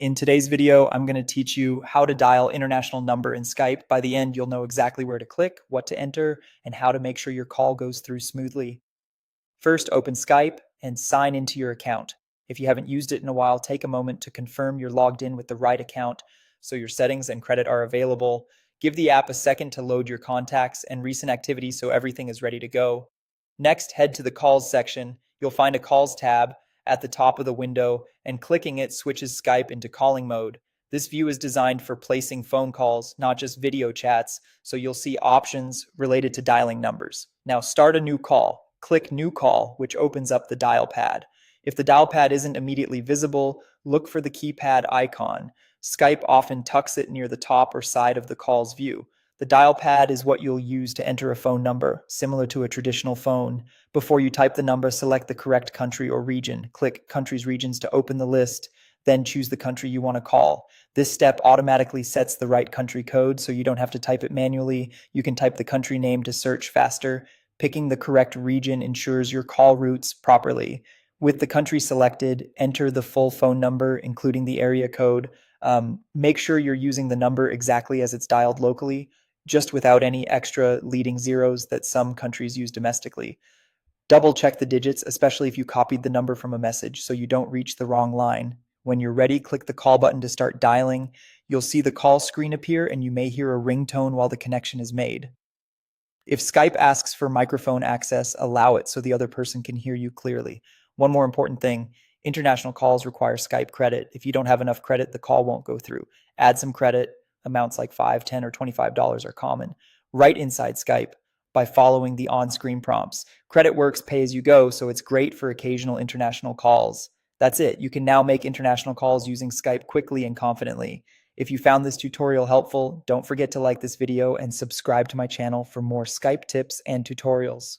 In today's video, I'm going to teach you how to dial international number in Skype. By the end, you'll know exactly where to click, what to enter, and how to make sure your call goes through smoothly. First, open Skype and sign into your account. If you haven't used it in a while, take a moment to confirm you're logged in with the right account so your settings and credit are available. Give the app a second to load your contacts and recent activity so everything is ready to go. Next, head to the Calls section. You'll find a Calls tab at the top of the window, and clicking it switches Skype into calling mode. This view is designed for placing phone calls, not just video chats, so you'll see options related to dialing numbers. Now start a new call. Click New Call, which opens up the dial pad. If the dial pad isn't immediately visible, look for the keypad icon. Skype often tucks it near the top or side of the call's view. The dial pad is what you'll use to enter a phone number, similar to a traditional phone. Before you type the number, select the correct country or region. Click Countries Regions to open the list, then choose the country you want to call. This step automatically sets the right country code so you don't have to type it manually. You can type the country name to search faster. Picking the correct region ensures your call routes properly. With the country selected, enter the full phone number, including the area code. Make sure you're using the number exactly as it's dialed locally, just without any extra leading zeros that some countries use domestically. Double check the digits, especially if you copied the number from a message, so you don't reach the wrong line. When you're ready, click the call button to start dialing. You'll see the call screen appear and you may hear a ringtone while the connection is made. If Skype asks for microphone access, allow it so the other person can hear you clearly. One more important thing, international calls require Skype credit. If you don't have enough credit, the call won't go through. Add some credit. Amounts like $5, $10, or $25 are common. Right inside Skype by following the on-screen prompts. Credit works pay as you go, so it's great for occasional international calls. That's it. You can now make international calls using Skype quickly and confidently. If you found this tutorial helpful, don't forget to like this video and subscribe to my channel for more Skype tips and tutorials.